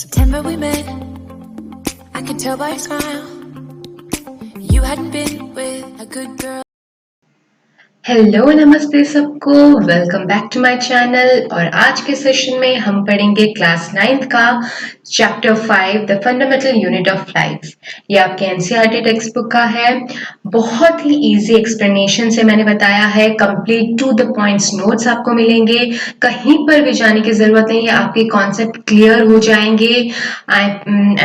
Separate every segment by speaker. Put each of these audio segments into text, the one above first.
Speaker 1: September we met, I could tell by your smile, you hadn't been with a good girl.
Speaker 2: Hello नमस्ते सबको, welcome back to my channel. और आज के session में हम पढ़ेंगे क्लास 9th का chapter 5 the fundamental unit of life. ये आपके एनसीईआरटी टेक्स्ट बुक का है। बहुत ही इजी एक्सप्लेनेशन से मैंने बताया है, complete to the points notes आपको मिलेंगे, कहीं पर भी जाने की जरूरत नहीं है, आपके कॉन्सेप्ट क्लियर हो जाएंगे। आई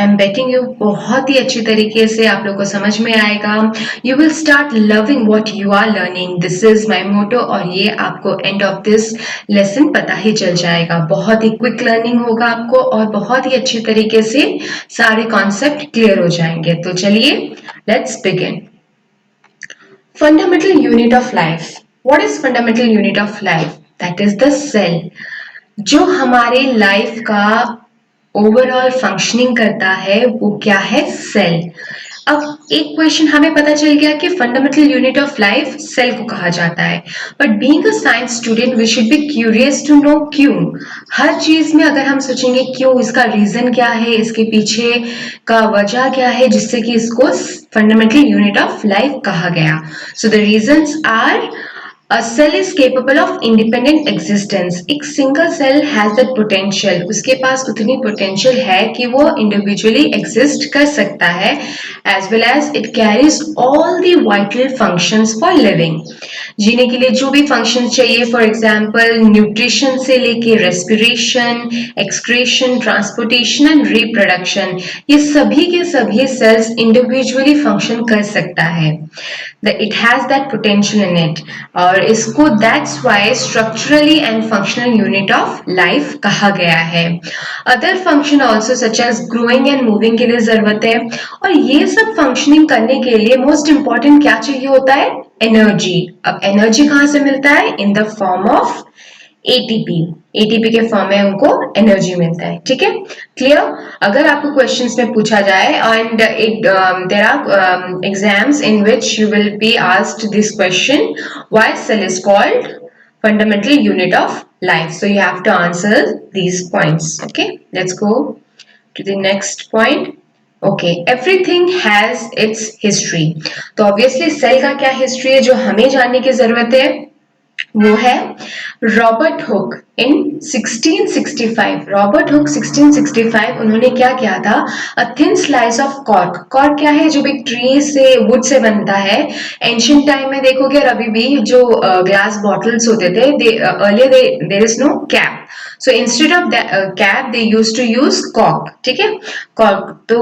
Speaker 2: एम बेटिंग यू बहुत ही अच्छी तरीके से आप लोग को समझ में आएगा। You will start loving what you are learning, this is my motto. और ये आपको एंड ऑफ दिस लेसन पता ही चल जाएगा। बहुत ही क्विक लर्निंग होगा आपको और बहुत ही अच्छी तरीके से सारे कॉन्सेप्ट क्लियर हो जाएंगे। तो चलिए let's begin. Fundamental unit of life. What is fundamental unit of life? That is the cell, जो हमारे लाइफ का ओवरऑल फंक्शनिंग करता है वो क्या है? सेल। अब एक क्वेश्चन हमें पता चल गया कि fundamental unit of life cell को कहा जाता है, but being a science student we should be curious to know क्यों। हर चीज में अगर हम सोचेंगे क्यों, इसका रीजन क्या है, इसके पीछे का वजह क्या है जिससे कि इसको फंडामेंटल यूनिट ऑफ लाइफ कहा गया। So the reasons are A cell is capable of independent existence. एक single cell has that potential. उसके पास उतनी potential है कि वो individually exist कर सकता है, as well as it carries all the vital functions for living. जीने के लिए जो भी functions चाहिए, for example nutrition से लेके respiration, excretion, transportation and reproduction, ये सभी के सभी cells individually function कर सकता है. It has that potential in it. और इसको that's why structurally and functional unit of life कहा गया है. Other function also such as growing and moving के लिए जरूरत है, और ये सब functioning करने के लिए most important क्या चाहिए होता है? Energy. अब energy कहाँ से मिलता है? In the form of ATP. ATP के फॉर्म में उनको एनर्जी मिलता है। ठीक है, क्लियर? अगर आपको क्वेश्चंस में पूछा जाए and there are exams in which you will be asked this question, why cell is called fundamental unit of life, so you have to answer these points. Okay, let's go to the next point. Okay, everything has its history. तो obviously cell का क्या history है जो हमें जानने की जरूरत है, वो है रॉबर्ट हुक इन 1665। रॉबर्ट हुक 1665 उन्होंने क्या किया था? A thin slice of cork. Cork क्या है? जो एक ट्री से वुड से बनता है। एंशियंट टाइम में देखोगे और अभी भी जो ग्लास बॉटल्स होते थे, earlier there is no cap, so instead of cap they used to use cork. ठीक है, कॉर्क। तो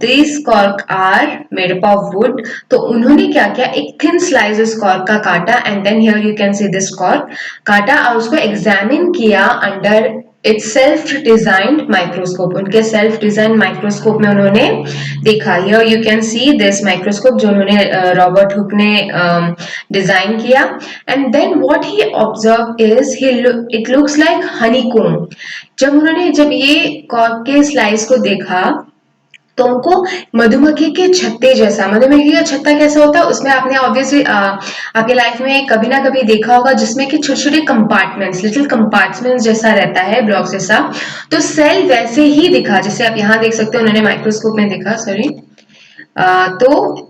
Speaker 2: this cork are made up of wood. तो उन्होंने क्या किया? एक थिन स्लाइस इस कॉर्क का काटा, and then here you can see this cork काटा, और उसको एग्जामिन किया under its self designed microscope. उनके सेल्फ डिजाइन माइक्रोस्कोप में उन्होंने देखा। Here you can see this microscope जो उन्होंने रॉबर्ट हुक ने डिजाइन किया। And then what he observe is it looks like honeycomb. जब ये कॉर्क के स्लाइस को देखा तो उनको मधुमक्खी के छत्ते जैसा, मधुमक्खी का छत्ता कैसा होता है, उसमें आपने ऑब्वियसली आपके लाइफ में कभी ना कभी देखा होगा जिसमें कि छोटे छोटे कंपार्टमेंट्स, लिटिल कंपार्टमेंट्स जैसा रहता है, ब्लॉक जैसा। तो सेल वैसे ही दिखा, जैसे आप यहाँ देख सकते हो, उन्होंने माइक्रोस्कोप में देखा, सॉरी, तो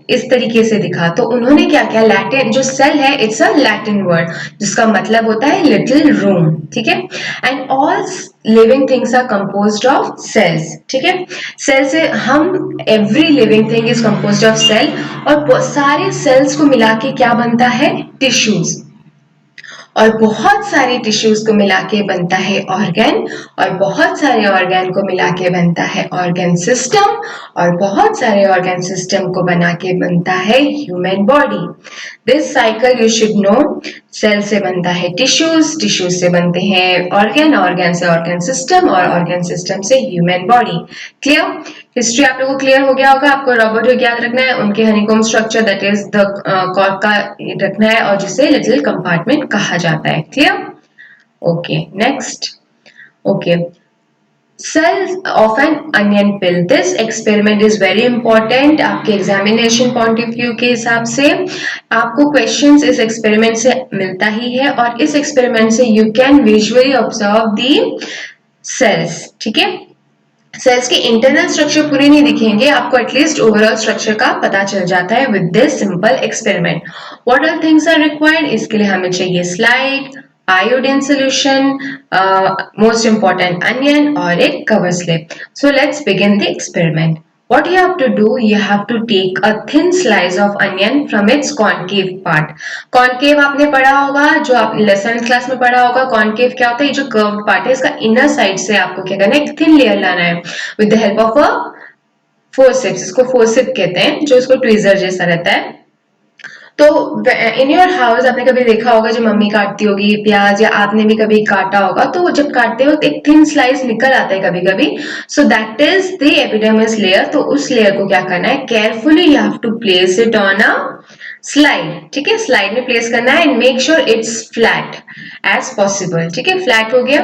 Speaker 2: इस तरीके से दिखा। तो उन्होंने क्या किया? लैटिन जो सेल है, इट्स अ लैटिन वर्ड जिसका मतलब होता है लिटिल रूम। ठीक है, and all living things are composed of cells. ठीक है, सेल से हम every living thing is composed of cell, और सारे सेल्स को मिला के क्या बनता है? टिश्यूज। और बहुत सारे टिश्यूज को मिला के बनता है ऑर्गन, और बहुत सारे ऑर्गन को मिला के बनता है ऑर्गन सिस्टम, और बहुत सारे ऑर्गन सिस्टम को बना के बनता है human body. This cycle you should know. Cell से बनता है टिश्यूज, टिश्यूज से बनते हैं ऑर्गन, ऑर्गन से ऑर्गन सिस्टम, और ऑर्गन सिस्टम से ह्यूमन बॉडी। क्लियर? हिस्ट्री आप लोगों को क्लियर हो गया होगा। आपको रॉबर्ट हुक याद रखना है, उनके honeycomb structure that is the cork का रखना है, और जिसे लिटिल कंपार्टमेंट कहा जाता है। Clear? Okay, next. Okay, cells of an onion pill. This experiment is very important आपके एग्जामिनेशन पॉइंट ऑफ व्यू के हिसाब से। आपको क्वेश्चंस इस एक्सपेरिमेंट से मिलता ही है, और इस एक्सपेरिमेंट से you can visually observe the cells. ठीक है, सेल्स के इंटरनल स्ट्रक्चर पूरे नहीं दिखेंगे, आपको एटलीस्ट ओवरऑल स्ट्रक्चर का पता चल जाता है with this simple experiment. What all things are required? इसके लिए हमें चाहिए slide, iodine solution, most important onion और एक cover slip. So let's begin the experiment. What you have to do, you have to take a thin slice of onion from its concave part. Concave आपने पढ़ा होगा, जो आप 11th class में पढ़ा होगा. concave क्या होता है? ये जो curved part है, इसका inner side से आपको क्या करना है? एक thin layer लाना है with the help of a forceps. इसको forceps कहते हैं, जो इसको tweezer जैसा रहता है. तो इन योर हाउस आपने कभी देखा होगा, जो मम्मी काटती होगी प्याज, या आपने भी कभी काटा होगा, तो जब काटते हो एक थिन स्लाइस निकल आता है कभी कभी. So that is the epidermis layer. तो उस लेयर को क्या करना है? Carefully you have to place it on a slide. ठीक है, स्लाइड में प्लेस करना है and make sure it's flat as possible. ठीक है, फ्लैट हो गया.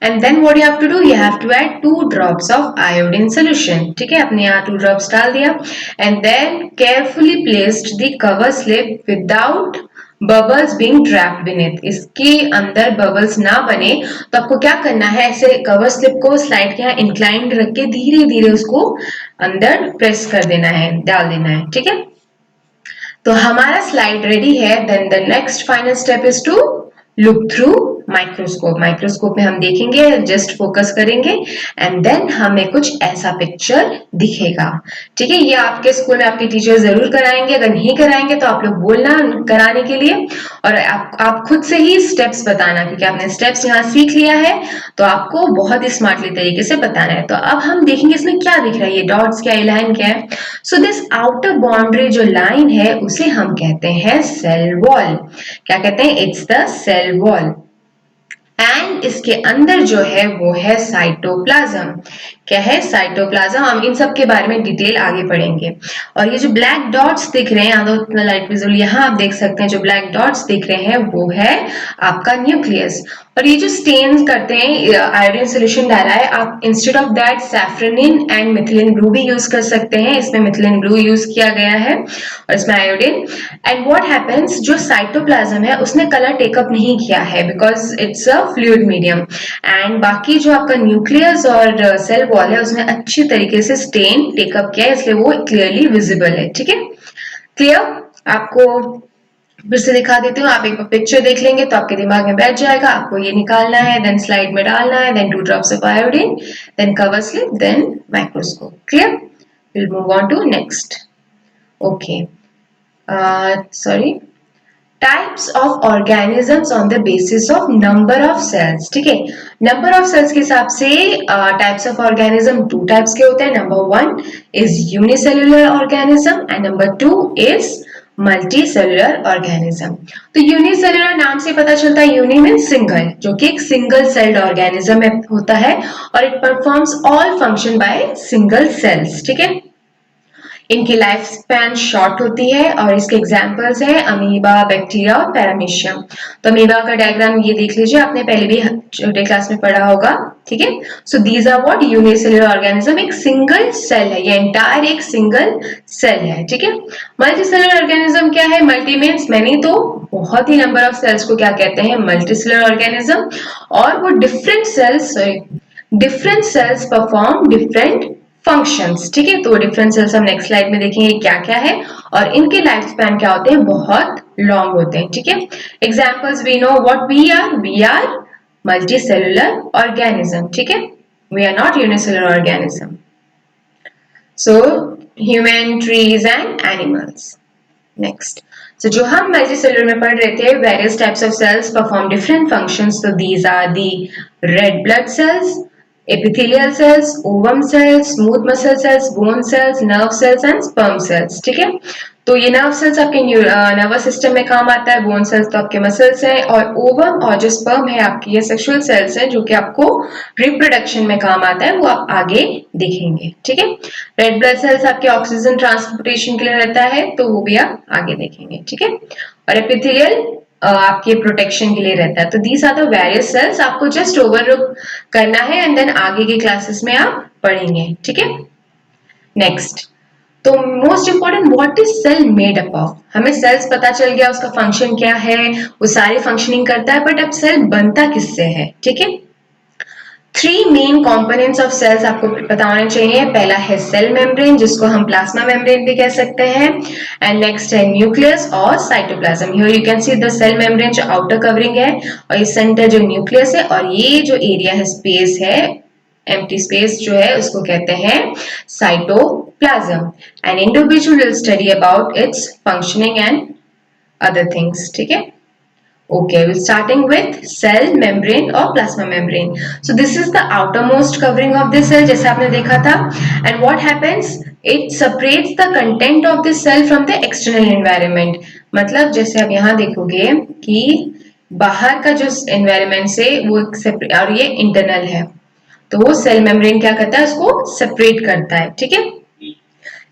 Speaker 2: And then what you have to do, you have to add 2 drops of iodine solution. ठीक है, आपने यहाँ 2 ड्रॉप्स डाल दिया and then carefully placed the cover slip without bubbles being trapped beneath. इसके अंदर बबल्स ना बने तो आपको क्या करना है? ऐसे कवर स्लिप को स्लाइड के यहाँ इंक्लाइंड रख के धीरे धीरे उसको अंदर प्रेस कर देना है, डाल देना है. ठीक है, तो हमारा स्लाइड रेडी है. Then the next final step is to look through microscope. Microscope में हम देखेंगे, जस्ट फोकस करेंगे एंड देन हमें कुछ ऐसा पिक्चर दिखेगा. ठीक है, ये आपके स्कूल में आपके टीचर जरूर कराएंगे. अगर नहीं कराएंगे तो आप लोग बोलना कराने के लिए, और आप खुद से ही स्टेप्स बताना, क्योंकि आपने स्टेप्स यहाँ सीख लिया है तो आपको बहुत ही स्मार्टली तरीके से बताना है. तो अब हम देखेंगे इसमें क्या दिख रहा है, ये डॉट्स क्या है, लाइन क्या है. सो दिस आउटर बाउंड्री जो लाइन है उसे हम कहते हैं सेल वॉल. क्या कहते हैं? It's the cell wall. And इसके अंदर जो है वो है साइटोप्लाज्म. क्या है? साइटोप्लाज्म. हम इन सब के बारे में डिटेल आगे पढ़ेंगे. और ये जो ब्लैक डॉट्स दिख रहे हैं, इतना लाइट विजुअल यहाँ आप देख सकते हैं, जो ब्लैक डॉट्स दिख रहे हैं वो है आपका न्यूक्लियस. और ये जो स्टेन करते हैं, आयोडीन सोल्यूशन डाला है, आप instead of that safranin and methylene blue भी यूज कर सकते हैं. इसमें मिथिलिन ब्लू यूज किया गया है और इसमें आयोडीन. एंड व्हाट हैपेंस, जो साइटोप्लाज्म है उसने कलर टेकअप नहीं किया है because it's a fluid medium. And बाकी जो आपका न्यूक्लियस और सेल वॉल है उसमें अच्छी तरीके से स्टेन टेकअप किया है, इसलिए वो क्लियरली विजिबल है. ठीक है, क्लियर? आपको फिर से दिखा देती हूँ. आप एक पिक्चर देख लेंगे तो आपके दिमाग में बैठ जाएगा. आपको ये निकालना है, देन स्लाइड में डालना है, then 2 drops of iodine, then cover slip, then microscope. Clear? Will move on to next. Okay, sorry, types of organisms on the basis of number of cells. ठीक है, नंबर ऑफ सेल्स के हिसाब से types of organism 2 types के होते हैं. Number 1 is unicellular organism and number 2 is multicellular organism. तो unicellular नाम से पता चलता है, यूनि मीन सिंगल, जो कि एक सिंगल सेल्ड ऑर्गेनिज्म होता है और it performs all function by single cells. ठीक है, इनकी लाइफ स्पैन शॉर्ट होती है और इसके एग्जांपल्स हैं अमीबा, बैक्टीरिया और पैरामीशियम. तो अमीबा का डायग्राम ये देख लीजिए, आपने पहले भी छोटे क्लास में पढ़ा होगा. ठीक है, so these are what unicellular organism. एक सिंगल सेल है, ये एंटायर एक सिंगल सेल है. ठीक है, मल्टीसेल्युलर ऑर्गेनिज्म क्या है? मल्टी मीन्स मैनी, तो बहुत ही नंबर ऑफ सेल्स को क्या कहते हैं? Multicellular organism. और वो different cells perform different functions. ठीक है, तो डिफरेंट सेल्स हम नेक्स्ट स्लाइड में देखेंगे क्या क्या है और इनके लाइफ स्पैन क्या होते हैं, बहुत लॉन्ग होते हैं. ठीक है, examples we know what we are multicellular organism. ठीक है, we are not unicellular organism. So human, trees and animals. Next, so जो हम मल्टीसेल्युलर में पढ़ रहे थे, various types of cells perform different functions. तो these are the red blood cells, epithelial cells, ovum cells, smooth muscle cells, bone cells, nerve cells and sperm cells. ठीक है, तो ये नर्व सेल्स आपके नर्वस सिस्टम में काम आता है, बोन सेल्स तो आपके मसल्स हैं, और ओवम और जो स्पर्म है आपकी ये सेक्सुअल सेल्स हैं जो कि आपको रिप्रोडक्शन में काम आता है, वो आप आगे देखेंगे. ठीक है, रेड ब्लड सेल्स आपके ऑक्सीजन ट्रांसपोर्टेशन के लिए रहता है, तो वो भी आप आगे देखेंगे. ठीक है, और एपिथेलियल आपके प्रोटेक्शन के लिए रहता है. तो these are the various cells. आपको जस्ट ओवरलुक करना है एंड देन आगे के क्लासेस में आप पढ़ेंगे. ठीक है, नेक्स्ट, तो most important, what is cell made up of. हमें सेल्स पता चल गया, उसका फंक्शन क्या है, वो सारी फंक्शनिंग करता है, बट अब सेल बनता किससे है. ठीक है, three main components of cells आपको पता होने चाहिए। पहला है सेल मेम्ब्रेन, जिसको हम प्लाज्मा मेम्ब्रेन भी कह सकते हैं, एंड नेक्स्ट है न्यूक्लियस और cytoplasm. Here you can see the cell membrane जो आउटर कवरिंग है, और ये सेंटर जो न्यूक्लियस है, और ये जो एरिया है, स्पेस है, एम्प्टी स्पेस जो है, उसको कहते हैं cytoplasm. An individual will study about it's functioning and other things. ठीक है, okay, we're starting with cell membrane or plasma membrane. So this is the outermost covering of the cell, जैसे आपने देखा था, and what happens, it separates the content of the cell from the external environment. मतलब जैसे आप यहाँ देखोगे कि बाहर का जो environment से वो और ये internal है, तो वो सेल मेम्ब्रेन क्या करता है, उसको सेपरेट करता है। ठीक है,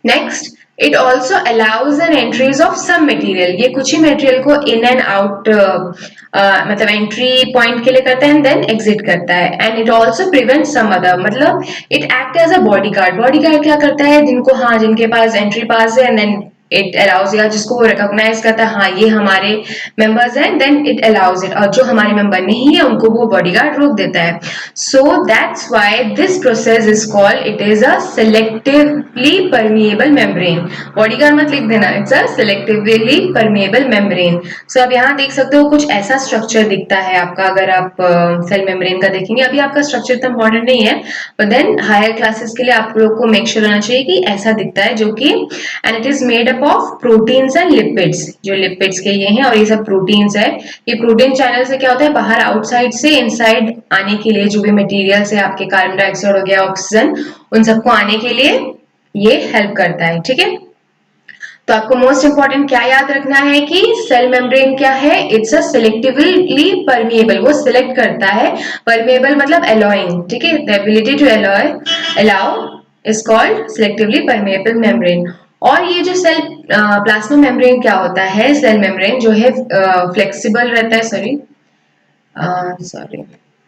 Speaker 2: next, it also allows an entries of some material. ये कुछ ही मटेरियल को इन एंड आउट मतलब एंट्री पॉइंट के लिए करता है एंड देन एग्जिट करता है। And it also prevent some other, मतलब it act as a bodyguard. Bodyguard क्या करता है, जिनको हाँ जिनके पास एंट्री पास है एंड देन इट अलाउज, या जिसको वो रिकॉग्नाइज करता है हाँ ये हमारे मेंबर्स हैं, देन इट अलाउज इट, और जो हमारे मेंबर नहीं है उनको वो बॉडीगार्ड रोक देता है। So that's why this process is called, it is a selectively permeable membrane. Bodyguard मत लिख देना, it's a selectively permeable membrane. So आप यहाँ देख सकते हो कुछ ऐसा स्ट्रक्चर दिखता है आपका, अगर आप सेल मेम्ब्रेन का देखेंगे। अभी आपका स्ट्रक्चर इतना मॉडर्न नहीं है, बट देन हायर क्लासेस के लिए आप लोग को मेक श्योर होना चाहिए कि ऐसा दिखता है, जो कि and it is made up of proteins and lipids. जो लिपिड्स के ये हैं और ये सब प्रोटीन्स है। ये प्रोटीन चैनल से क्या होता है, बाहर आउटसाइड से इनसाइड आने के लिए जो भी मटेरियल्स है आपके, कार्बन डाइऑक्साइड हो गया, ऑक्सीजन, उन सबको आने के लिए ये हेल्प करता है। ठीक है, तो आपको मोस्ट इंपॉर्टेंट क्या याद रखना है कि सेल मेम्ब्रेन क्या है, इट्स अ सिलेक्टिवली परमिएबल, वो सिलेक्ट करता है। परमिएबल मतलब अलोइंग। ठीक है, the ability to allow is called selectively permeable membrane. और ये जो सेल प्लाज्मा मेम्ब्रेन क्या होता है, सेल मेम्ब्रेन जो है फ्लेक्सिबल रहता है, सॉरी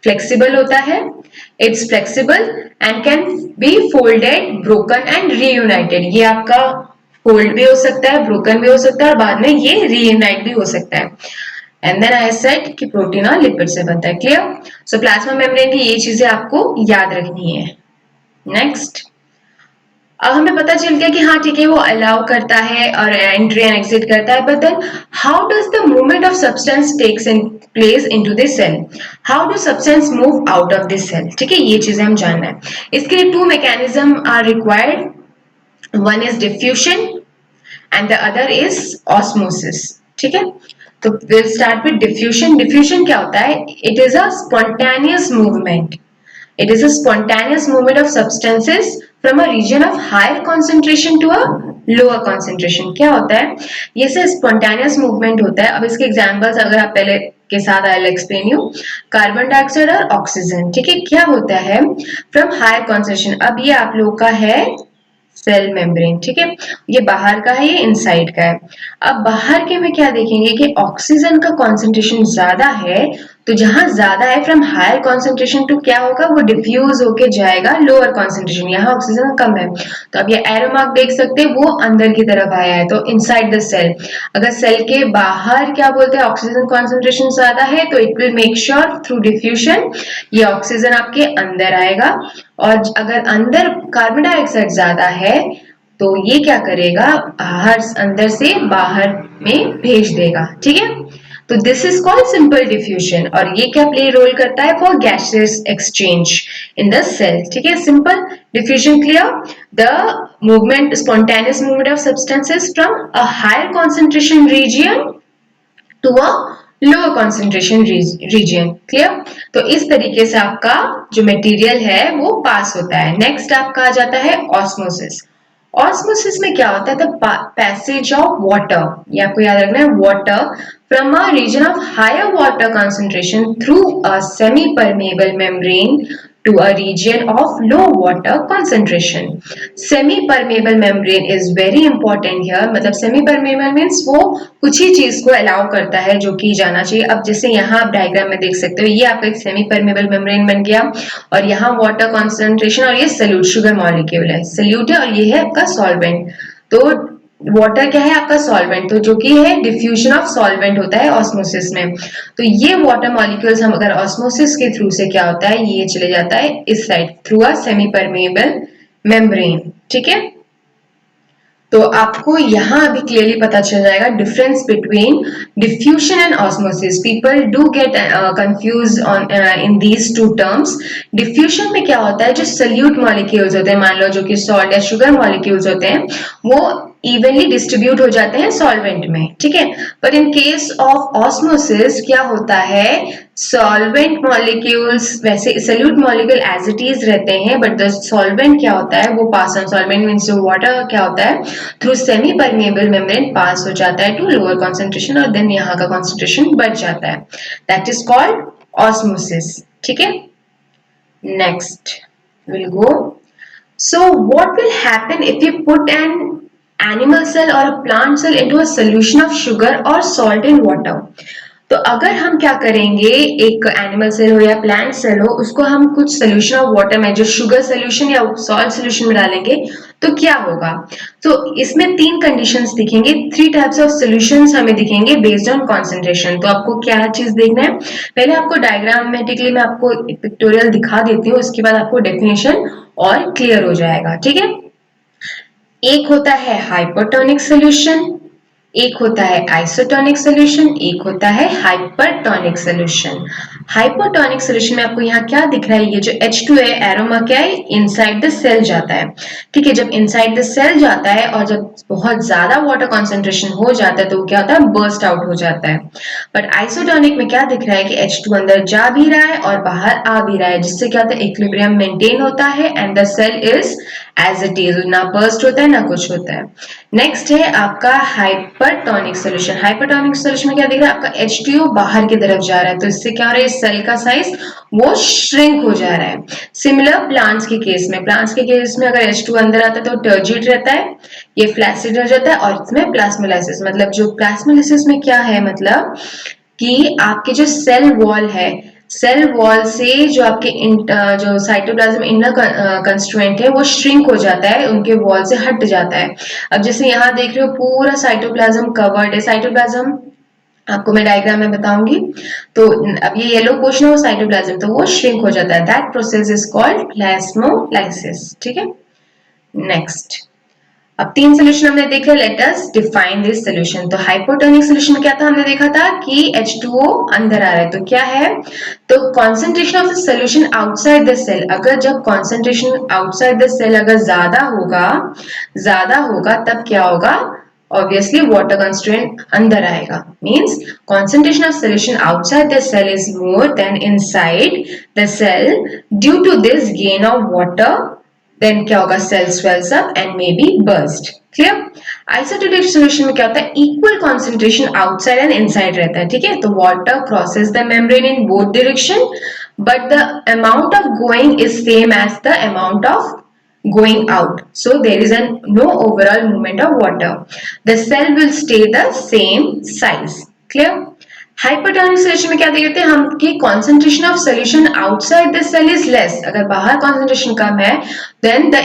Speaker 2: फ्लेक्सिबल होता है। It's flexible and can be folded, broken and reunited. ये आपका फोल्ड भी हो सकता है, ब्रोकन भी हो सकता है, और बाद में ये रीयूनाइट भी हो सकता है। एंड देन आई सेड कि प्रोटीन और लिपिड से बनता है। क्लियर? सो प्लाज्मा मेम्ब्रेन की ये चीजें आपको याद रखनी है। नेक्स्ट, अब हमें पता चल गया कि हाँ ठीक है, वो अलाउ करता है और एंट्री एंड एग्जिट करता है, but then how does the movement of substance takes in place into the cell, how do substance move out of this cell. ठीक है, ये चीजें हम जानना है। इसके लिए two mechanism are required, one is diffusion and the other is osmosis. ठीक है, तो will start with diffusion. Diffusion क्या होता है, it is a spontaneous movement, it is a spontaneous movement of substances from a region of higher concentration to a lower concentration। क्या होता है, ये से spontaneous movement होता है। अब इसके एग्जांपल्स अगर आप पहले के साथ I will explain you. Carbon dioxide और ऑक्सीजन, ठीक है, क्या होता है फ्रॉम हायर कॉन्सेंट्रेशन। अब ये आप लोग का है सेल मेम्ब्रेन। ठीक है, ये बाहर का है, ये इनसाइड का है। अब बाहर के में क्या देखेंगे कि ऑक्सीजन का कॉन्सेंट्रेशन ज्यादा है, तो जहां ज्यादा है फ्रॉम हायर कॉन्सेंट्रेशन टू क्या होगा, वो डिफ्यूज होके जाएगा लोअर कॉन्सेंट्रेशन। यहाँ ऑक्सीजन कम है, तो अब ये एरो मार्क देख सकते हैं, वो अंदर की तरफ आया है, तो इनसाइड द सेल। अगर सेल के बाहर क्या बोलते हैं, ऑक्सीजन कॉन्सेंट्रेशन ज्यादा है, तो it will make sure through diffusion ये ऑक्सीजन आपके अंदर आएगा। और अगर अंदर कार्बन डाइऑक्साइड ज्यादा है, तो ये क्या करेगा, बाहर अंदर से बाहर में भेज देगा। ठीक है, तो this is called simple diffusion. और ये क्या प्ले रोल करता है, for gases exchange in the cell. ठीक है, simple diffusion. Clear? The movement, spontaneous movement of substances from a higher concentration region to a lower concentration region. Clear? तो इस तरीके से आपका जो मटेरियल है वो पास होता है। नेक्स्ट आपका आ जाता है ऑस्मोसिस। ऑस्मोसिस में क्या होता है, द पैसेज ऑफ वाटर, ये आपको याद रखना है, water from a region of higher water concentration through a semi permeable membrane to a region of low water concentration. Semi permeable membrane is very important here। मतलब semi permeable means वो कुछ ही चीज को अलाउ करता है जो कि जाना चाहिए। अब जैसे यहाँ आप डायग्राम में देख सकते हो, ये आपका एक सेमी परमेबल मेम्ब्रेन बन गया, और यहाँ वाटर कॉन्सेंट्रेशन, और ये सल्यूट शुगर मॉलिक्यूल है, सल्यूट है, और ये है आपका सॉल्वेंट। तो वाटर क्या है आपका सॉल्वेंट, तो जो कि है डिफ्यूजन ऑफ सॉल्वेंट होता है ऑस्मोसिस में। तो ये वाटर मॉलिक्यूल्स हम अगर ऑस्मोसिस के थ्रू से क्या होता है, ये चले जाता है इस side through a semi permeable membrane, ठीक है। तो आपको यहाँ अभी क्लियरली पता चल जाएगा difference between diffusion and osmosis. People do get confuse on in these two terms. Diffusion में क्या होता है, जो सल्यूट मॉलिक्यूल्स होते हैं, मान लो जो कि सॉल्ट या शुगर मॉलिक्यूल्स होते हैं, वो इवनली डिस्ट्रीब्यूट हो जाते हैं सॉल्वेंट में, ठीक है। पर इन केस ऑफ ऑस्मोसिस क्या होता है, सॉल्वेंट मॉलिक्यूल्स वैसे solute molecule as it is रहते हैं, बट द सॉल्वेंट क्या होता है, वो पास ऑन, सॉल्वेंट मींस जो वाटर क्या होता है, through semi permeable membrane pass हो जाता है टू लोअर कॉन्सेंट्रेशन, और देन यहाँ का कॉन्सेंट्रेशन बढ़ जाता है। दैट इज कॉल्ड ऑस्मोसिस, ठीक है। Next will go, so what will happen if you put an animal cell or a plant cell into a solution of sugar or salt in water? तो अगर हम क्या करेंगे, एक एनिमल सेल हो या प्लांट सेल हो, उसको हम कुछ सोल्यूशन ऑफ वाटर में, जो शुगर सोल्यूशन या सॉल्ट सोल्यूशन में डालेंगे, तो क्या होगा। तो इसमें तीन कंडीशंस दिखेंगे, थ्री टाइप्स ऑफ सोल्यूशंस हमें दिखेंगे बेस्ड ऑन कॉन्सेंट्रेशन। तो आपको क्या चीज देखना है, पहले आपको डायग्रामेटिकली मैं आपको पिक्टोरियल दिखा देती हूँ, उसके बाद आपको डेफिनेशन और क्लियर हो जाएगा, ठीक है। एक होता है हाइपोटोनिक सोल्यूशन, एक होता है आइसोटोनिक सोल्यूशन, एक होता है हाइपरटोनिक सोल्यूशन। हाइपोटोनिक सोल्यूशन में आपको यहाँ क्या दिख रहा है, ये जो H2 है, एरोमा क्या है, इनसाइड द सेल जाता है, ठीक है। जब इनसाइड द सेल जाता है और जब बहुत ज्यादा वाटर कॉन्सेंट्रेशन हो जाता है तो क्या होता है, बर्स्ट आउट हो जाता है। बट आइसोटोनिक में क्या दिख रहा है कि H2 अंदर जा भी रहा है और बाहर आ भी रहा है, जिससे क्या होता है, इक्विलिब्रियम मेंटेन होता है and the cell is as it is, ना बर्स्ट होता है ना कुछ होता है। नेक्स्ट है आपका हाइपरटोनिक सोल्यूशन। हाइपरटोनिक सोल्यूशन में क्या दिख रहा है, आपका H2O बाहर की तरफ जा रहा है, तो इससे क्या हो रहा है, सेल का साइज वो श्रिंक हो जा रहा है। सिमिलर प्लांट्स के केस में, प्लांट्स के केस में अगर H2 अंदर आता है तो टर्जिड रहता है, ये फ्लैसिड हो जाता है, और इसमें प्लाज्मोलाइसिस, मतलब जो प्लाज्मोलाइसिस में क्या है, मतलब कि आपके जो सेल वॉल है, सेल वॉल से जो आपके जो साइटोप्लाज्म इनर कंस्ट्रुएंट है वो श्रिंक हो जाता है, उनके वॉल से हट जाता है। अब जैसे यहाँ देख रहे हो पूरा साइटोप्लाज्म कवर्ड है, साइटोप्लाज्म आपको मैं डायग्राम में बताऊंगी। तो अब ये येलो पोर्शन है साइटोप्लाज्म, तो वो श्रिंक हो जाता है, that process is called plasmolysis, ठीक है। नेक्स्ट, अब तीन सोल्यूशन हमने देखे, let us define this solution. तो हाइपोटोनिक सोल्यूशन में क्या था, हमने देखा था कि H2O अंदर आ रहा है, तो क्या है, तो concentration of the solution outside the cell, अगर जब कॉन्सेंट्रेशन आउटसाइड द सेल अगर ज्यादा होगा तब क्या होगा, obviously water constraint अंदर आएगा, means concentration of solution outside the cell is more than inside the cell. Due to this gain of water, then क्या होगा, cell swells up and may be burst. Clear? Isotonic solution में क्या होता है, equal concentration outside and inside रहता है, ठीक है। तो water crosses the membrane in both direction, but the amount of going is same as the amount of going out, so there is no overall movement of water, the cell will stay the same size. Clear? Hypertonic solution में क्या देखते हैं हम कि concentration of solution outside the cell is less, अगर बाहर concentration कम है than the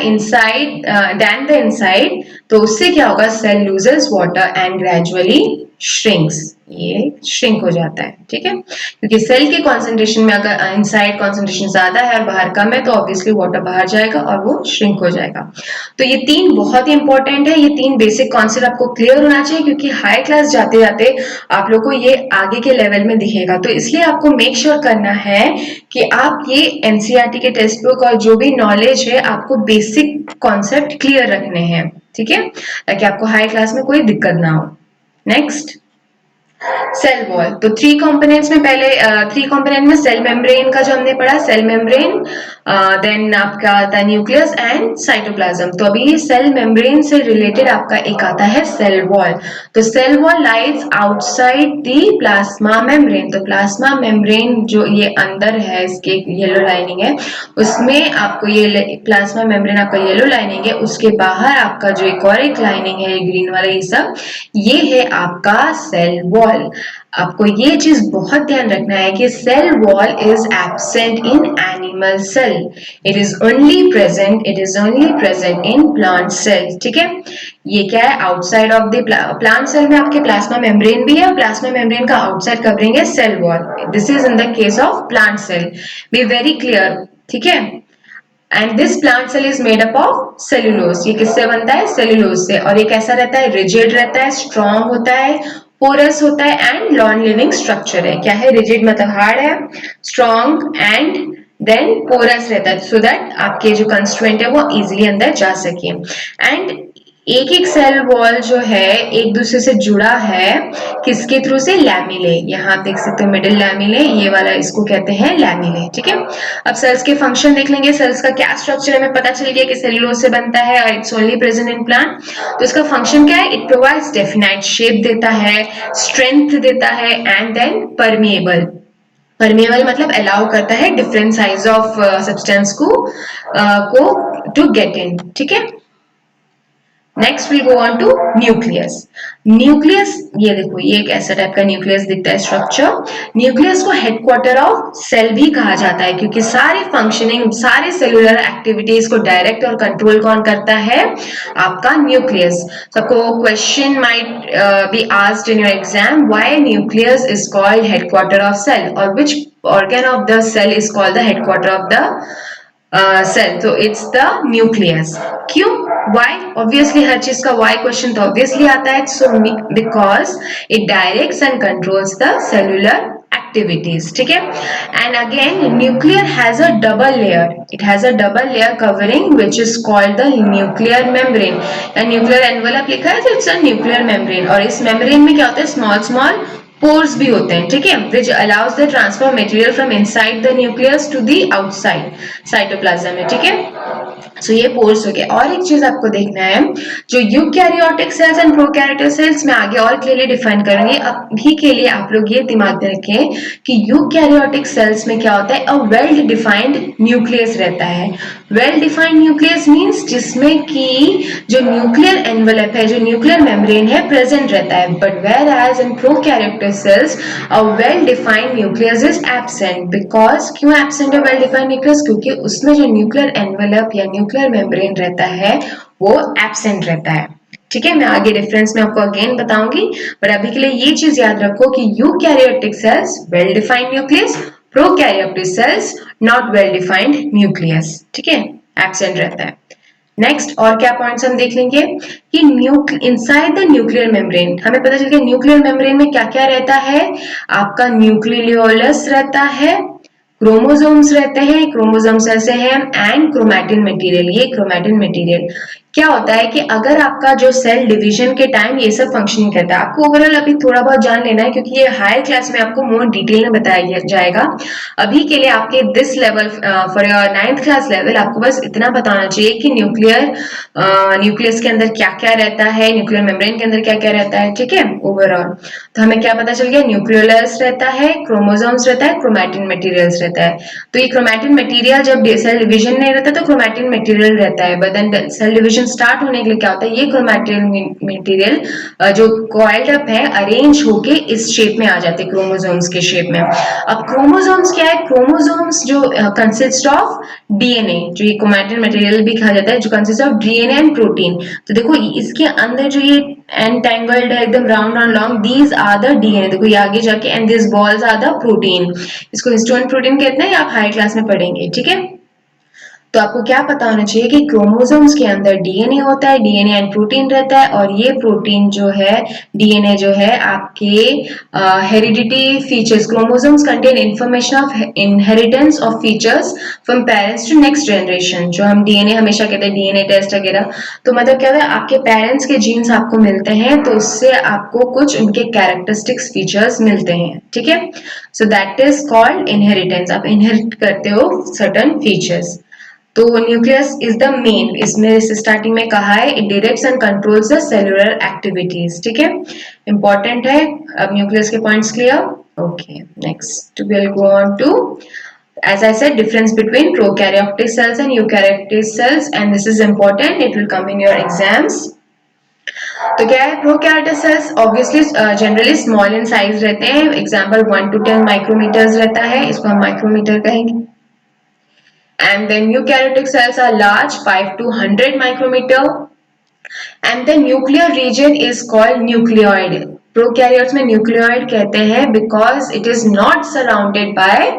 Speaker 2: inside, तो उससे क्या होगा, cell loses water and gradually shrinks, ये श्रिंक हो जाता है, ठीक है। क्योंकि सेल के कॉन्सेंट्रेशन में अगर इनसाइड कॉन्सेंट्रेशन ज्यादा है और बाहर कम है, तो ऑब्वियसली वाटर बाहर जाएगा और वो श्रिंक हो जाएगा। तो ये तीन बहुत ही इंपॉर्टेंट है, ये तीन बेसिक कॉन्सेप्ट आपको क्लियर होना चाहिए, क्योंकि हाई क्लास जाते जाते आप लोग को ये आगे के लेवल में दिखेगा। तो इसलिए आपको मेक श्योर करना है कि आप ये एनसीईआरटी के टेक्स्ट बुक और जो भी नॉलेज है, आपको बेसिक कॉन्सेप्ट क्लियर रखने हैं, ठीक है, ताकि आपको हाई क्लास में कोई दिक्कत ना हो। Next, cell wall. तो थ्री कंपोनेंट्स में, पहले थ्री कंपोनेंट में सेल मेम्ब्रेन का जो हमने पढ़ा, सेल मेम्ब्रेन, देन आपका आता है न्यूक्लियस एंड साइटोप्लाज्म। तो अभी सेल मेम्ब्रेन से रिलेटेड आपका एक आता है सेल वॉल। तो cell wall lies outside the plasma membrane. तो प्लाज्मा मेम्ब्रेन जो ये अंदर है, इसके येलो लाइनिंग है, उसमें आपको ये प्लाज्मा मेम्ब्रेन आपका येलो लाइनिंग है, उसके बाहर आपका जो एक और एक लाइनिंग है ग्रीन वाला, ये सब ये है आपका सेल वॉल। आपको ये चीज बहुत ध्यान रखना है कि cell wall is absent in animal cell, it is only present in plant cell, ठीक है। ये क्या है, outside of the plant cell में आपके प्लाज्मा मेम्ब्रेन भी है और प्लाज्मा मेम्ब्रेन का आउटसाइड कवरिंग है cell wall. This is in the case of plant cell. Be very clear. ठीक है. And this plant cell is made up of cellulose. ये किससे बनता है, सेल्यूलोज से. और ये कैसा रहता है, रिजिड रहता है, स्ट्रॉन्ग होता है, पोरस होता है एंड नॉन लिविंग स्ट्रक्चर है. क्या है, रिजिड मतलब हार्ड है, स्ट्रॉन्ग एंड देन पोरस रहता है, सो दैट आपके जो कंस्ट्रुएंट है वो इजिली अंदर जा सके. एंड एक एक सेल वॉल जो है एक दूसरे से जुड़ा है किसके थ्रू से, लैमिले. यहाँ देख सकते हो मिडिल लैमिले, ये वाला इसको कहते हैं लैमिले. ठीक है. अब सेल्स के फंक्शन देख लेंगे. सेल्स का क्या स्ट्रक्चर हमें पता चल गया कि सेल्यूलोज से बनता है और it's only present in plant. तो इसका फंक्शन क्या है, इट प्रोवाइड्स डेफिनाइट शेप देता है, स्ट्रेंथ देता है एंड देन परमिएबल. परमिएबल मतलब अलाउ करता है डिफरेंट साइज ऑफ सब्सटेंस को टू गेट इन. ठीक है. Next will go on to nucleus. Nucleus, ये देखो ये एक ऐसा टाइप का न्यूक्लियस दिखता है स्ट्रक्चर. न्यूक्लियस को हेडक्वार्टर ऑफ सेल भी कहा जाता है क्योंकि सारे फंक्शनिंग, सारे सेलुलर एक्टिविटीज को डायरेक्ट और कंट्रोल कौन करता है, आपका न्यूक्लियस. सबको question might be asked in your exam, why nucleus is called headquarter of cell और which organ of the cell is called the headquarter of the cell. So it's the nucleus. क्यों, why? Obviously हर चीज का why question तो obviously आता है. So because it directs and controls the cellular activities. ठीक है. And again nuclear has a double layer. It has a double layer covering which is called the nuclear membrane. And nuclear envelope लिखा है तो it's a nuclear membrane. और इस membrane में क्या होता है, small small पोर्स भी होते हैं. ठीक है. Which allows the transfer material from inside the nucleus to the outside cytoplasm में. ठीक है. सो ये पोर्स हो गए. और एक चीज आपको देखना है, जो eukaryotic cells and prokaryotic cells में आगे और क्लियरली डिफाइन करेंगे. अभी के लिए आप लोग ये दिमाग में रखें कि यूकैरियोटिक सेल्स में क्या होता है, अ वेल डिफाइंड न्यूक्लियस रहता है. वेल डिफाइंड न्यूक्लियस मीन्स जिसमें कि जो न्यूक्लियर एनवेलप है, जो न्यूक्लियर मेम्ब्रेन है, प्रेजेंट रहता है. But where as in prokaryotic cells a well defined nucleus is absent. Because क्यों एब्सेंट है वेल डिफाइंड न्यूक्लियस, क्योंकि उसमें जो न्यूक्लियर एनवेलप या न्यूक्लियर मेम्ब्रेन रहता है वो एब्सेंट रहता है. ठीक है. मैं आगे डिफरेंस में आपको अगेन बताऊंगी, बट अभी के लिए ये चीज याद रखो कि eukaryotic cells well defined nucleus, prokaryotic cells not well defined nucleus. ठीक है, एब्सेंट रहता है. नेक्स्ट और क्या पॉइंट्स हम देख लेंगे कि इनसाइड द न्यूक्लियर मेम्ब्रेन हमें पता चल गया न्यूक्लियर मेम्ब्रेन में क्या क्या रहता है. आपका न्यूक्लियोलस रहता है, क्रोमोसोम्स रहते हैं, क्रोमोसोम्स ऐसे हैं एंड क्रोमैटिन मटेरियल. ये क्रोमैटिन मटेरियल क्या होता है कि अगर आपका जो सेल डिवीजन के टाइम ये सब फंक्शनिंग करता है, आपको ओवरऑल अभी थोड़ा बहुत जान लेना है क्योंकि ये हायर क्लास में आपको मोर डिटेल में बताया जाएगा. अभी के लिए आपके this level for your 9th class level आपको बस इतना बताना चाहिए कि न्यूक्लियस के अंदर क्या क्या रहता है, न्यूक्लियर मेम्ब्रेन के अंदर क्या क्या रहता है. ठीक है. ओवरऑल तो हमें क्या पता चल गया, न्यूक्लियोलस रहता है, क्रोमोसोम्स रहता है, क्रोमैटिन मटेरियल्स रहता है. तो ये क्रोमैटिन मटेरियल जब सेल डिवीजन नहीं रहता तो क्रोमैटिन मटेरियल रहता है, but then cell division start होने के लिए क्या होता है, ये क्रोमैटिन मटेरियल जो कॉइल्ड अप है अरेंज होके इस शेप में आ जाते हैं, क्रोमोसोम्स के शेप में. अब क्रोमोसोम्स क्या है, क्रोमोसोम्स जो कंसिस्ट ऑफ डीएनए, जो ये क्रोमैटिन मटेरियल भी कहा जाता है, जो consist of DNA and protein. तो देखो इसके अंदर जो ये एंटेंगल्ड है एकदम राउंड और long, these are the DNA. देखो ये आगे जाके and this balls are the protein. इसको हिस्टोन प्रोटीन कहते हैं, आप हाई क्लास में पढ़ेंगे. ठीक है. तो आपको क्या पता होना चाहिए कि क्रोमोसोम्स के अंदर डीएनए होता है, डीएनए एंड प्रोटीन रहता है. और ये प्रोटीन जो है, डीएनए जो है, आपके heredity features, chromosomes contain information of inheritance of features from parents to next generation. जो हम डीएनए हमेशा कहते हैं डीएनए टेस्ट वगैरह, तो मतलब क्या होता है, आपके पेरेंट्स के जीन्स आपको मिलते हैं तो उससे आपको कुछ उनके कैरेक्टरिस्टिक्स फीचर्स मिलते हैं. ठीक है. So that is called inheritance. आप इनहेरिट करते हो सर्टन फीचर्स. तो न्यूक्लियस इज द मेन, इसमें स्टार्टिंग में कहा है, it directs and controls the cellular activities. ठीक है, इंपॉर्टेंट है. अब न्यूक्लियस के points clear. Okay, next will go on to, as I said, difference between prokaryotic cells and eukaryotic cells, and this is important, it will come in your exams. तो क्या है, prokaryotic cells obviously generally small in size रहते हैं. Example 1 to 10 micrometres रहता है, इसको हम micrometer कहेंगे. And then eukaryotic cells are large, 5 to 100 micrometer. And the nuclear region is called nucleoid. Prokaryotes में न्यूक्लियोइड कहते हैं because it is not surrounded by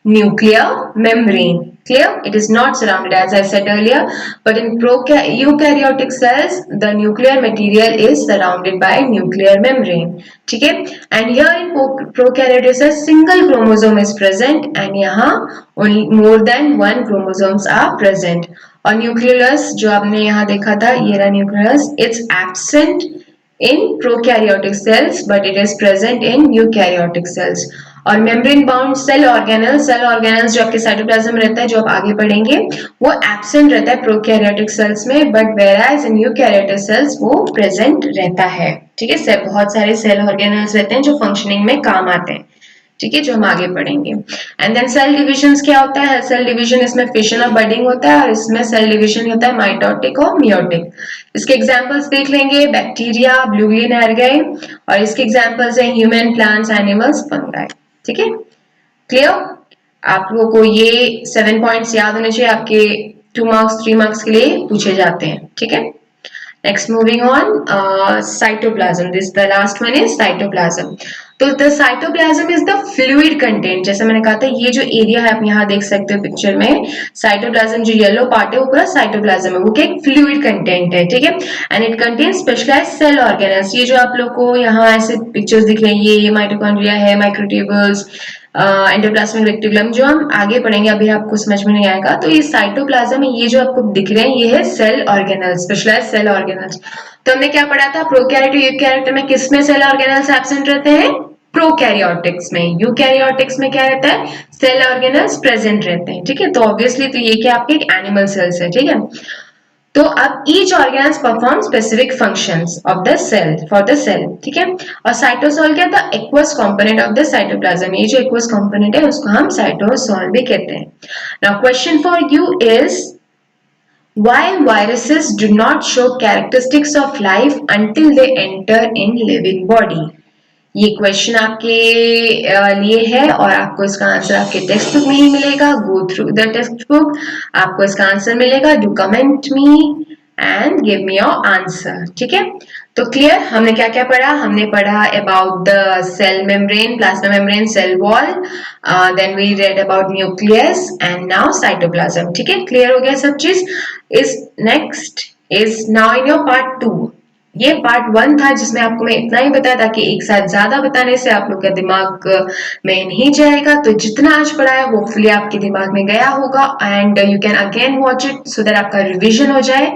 Speaker 2: nuclear membrane. Clear? It is not surrounded, as I said earlier, but in eukaryotic cells, the nuclear material is surrounded by nuclear membrane. ठीक है? And here in prokaryotes, a single chromosome is present, and यहाँ only more than one chromosomes are present. और nucleus जो आपने यहाँ देखा था, ये रहा nucleus, it's absent in prokaryotic cells but it is present in eukaryotic cells. और मेम्ब्रेन बाउंड सेल ऑर्गेनल्स जो आपके साइटोप्लाज्म में रहता है, जो आप आगे पढ़ेंगे, वो एब्सेंट रहता है प्रोकैरियोटिक सेल्स में, बट वेराज इन यूकैरियोटिक सेल्स वो प्रेजेंट रहता है. ठीक है, बहुत सारे सेल ऑर्गेनल्स रहते हैं जो फंक्शनिंग में काम आते हैं. ठीक है, जो हम आगे पढ़ेंगे. एंड देन सेल डिविजन क्या होता है? सेल डिविजन इसमें फिशन और बडिंग होता है, और इसमें सेल डिविजन होता है माइटोटिक और मियोटिक. इसके एग्जांपल्स देख लेंगे, बैक्टीरिया, ब्लूगिन एल्गाe, और इसके एग्जांपल्स हैं ह्यूमन, प्लांट्स, एनिमल्स, फंगाई. ठीक है, क्लियर? आप लोगों को ये 7 पॉइंट्स याद होने चाहिए, आपके 2 मार्क्स 3 मार्क्स के लिए पूछे जाते हैं. ठीक है, next moving on, cytoplasm. This the last one is cytoplasm. तो the cytoplasm is the fluid content. जैसे मैंने कहा था, ये जो एरिया है आप यहाँ देख सकते हो पिक्चर में, साइटोप्लाज्म जो येलो पार्ट है वो पूरा साइटोप्लाज्म है, वो क्या एक फ्लूइड कंटेंट है. ठीक है, and it contains specialised cell organelles. ये जो आप लोग को यहाँ ऐसे पिक्चर्स दिख रहे हैं, ये माइटोकॉन्ड्रिया है, माइक्रोट्यूबुल्स, एंडोप्लाज्मिक रेटिकुलम, जो हम आगे पढ़ेंगे, अभी आपको समझ में नहीं आएगा. तो ये साइटोप्लाज्म में ये जो आपको दिख रहे हैं, ये है cell organelles, specialised cell organelles. तो हमने क्या पढ़ा था? प्रोकैरियोट यूकैरियोट में किस में सेल ऑर्गेनल्स एब्सेंट रहते हैं? प्रोकैरियोटिक्स में. यूकैरियोटिक्स में क्या रहता है? सेल ऑर्गेनल्स प्रेजेंट रहते हैं. ठीक है, तो ऑब्वियसली तो ये क्या आपके एक एनिमल सेल्स है. ठीक है, तो अब each organelles perform specific functions of the cell for the cell. ठीक है, और साइटोसोल क्या था? Aqueous component of the cytoplasm. ये जो एक्वस कंपोनेंट है उसको हम साइटोसोल भी कहते हैं. Now question for you is, why viruses do not show characteristics of life until they enter in living body? ये क्वेश्चन आपके लिए है और आपको इसका आंसर आपके टेक्स्ट बुक में ही मिलेगा. Go through the text book, आपको इसका आंसर मिलेगा. Do comment me and give me your answer. ठीक है, तो क्लियर? हमने क्या क्या पढ़ा? हमने पढ़ा about the cell membrane, plasma membrane, cell wall, then we read about nucleus and now cytoplasm. ठीक है, क्लियर हो गया सब चीज? Is next is now in your part 2. ये पार्ट 1 था जिसमें आपको मैं इतना ही बताया, ताकि एक साथ ज्यादा बताने से आप लोग का दिमाग में नहीं जाएगा. तो जितना आज पढ़ा है होपफुली आपके दिमाग में गया होगा, and you can again watch it so that आपका रिविजन हो जाए.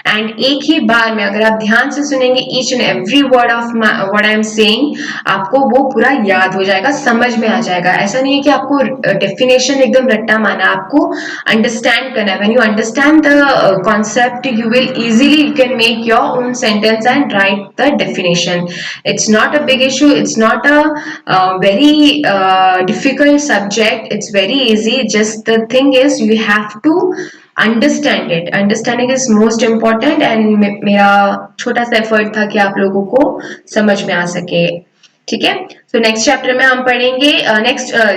Speaker 2: एंड एक ही बार में अगर आप ध्यान से सुनेंगे each and every word of what I am saying, आपको वो पूरा याद हो जाएगा, समझ में आ जाएगा. ऐसा नहीं है कि आपको डेफिनेशन एकदम रट्टा माना, आपको अंडरस्टैंड करना है. When you understand the concept, you will easily you can make your own sentence and write the definition. It's not a big issue, it's not a very difficult subject, it's very easy. Just the thing is you have to understand it. Understanding is most important, and मेरा छोटा सा effort था कि आप लोगों को समझ में आ सके. ठीक है, तो नेक्स्ट चैप्टर में हम पढ़ेंगे,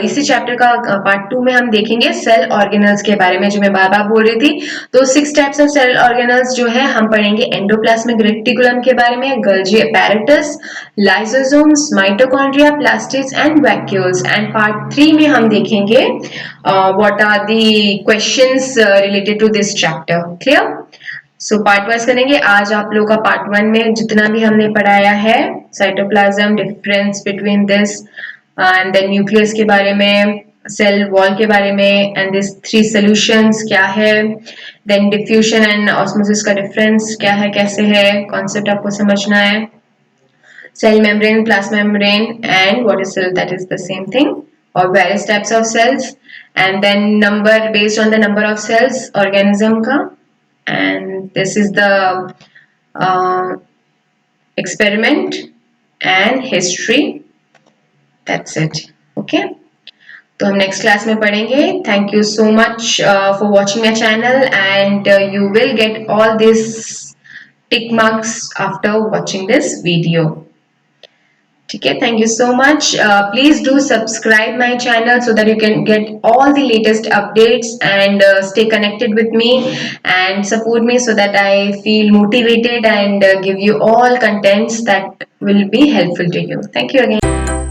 Speaker 2: इसी चैप्टर का पार्ट 2 में हम देखेंगे सेल ऑर्गेनल्स के बारे में, जो मैं बार बार बोल रही थी. तो 6 टाइप्स ऑफ सेल ऑर्गेनल्स जो है हम पढ़ेंगे. एंडोप्लाज्मिक रेटिकुलम के बारे में, Golgi apparatus, lysosomes, mitochondria, plastids and vacuoles. And part 3 में हम देखेंगे what are the questions related to this chapter. Clear? So part wise करेंगे. आज आप लोगों का पार्ट 1 में जितना भी हमने पढ़ाया है, cytoplasm, difference between this and then nucleus के बारे में, सेल वॉल के बारे में, एंड दिस 3 सॉल्यूशंस क्या है, देन डिफ्यूजन एंड ऑस्मोसिस का डिफरेंस क्या है, कैसे है, कॉन्सेप्ट आपको समझना है. Cell membrane, plasma membrane, and what is cell, that is the same thing, और various types of cells, and then number based on the number of cells organism का. And this is the experiment and history. That's it. Okay, तो हम next class में पढ़ेंगे. Thank you so much for watching my channel, and you will get all this tick marks after watching this video. ठीक है, thank you so much. Please do subscribe my channel so that you can get all the latest updates and stay connected with me and support me so that I feel motivated and give you all contents that will be helpful to you. Thank you again.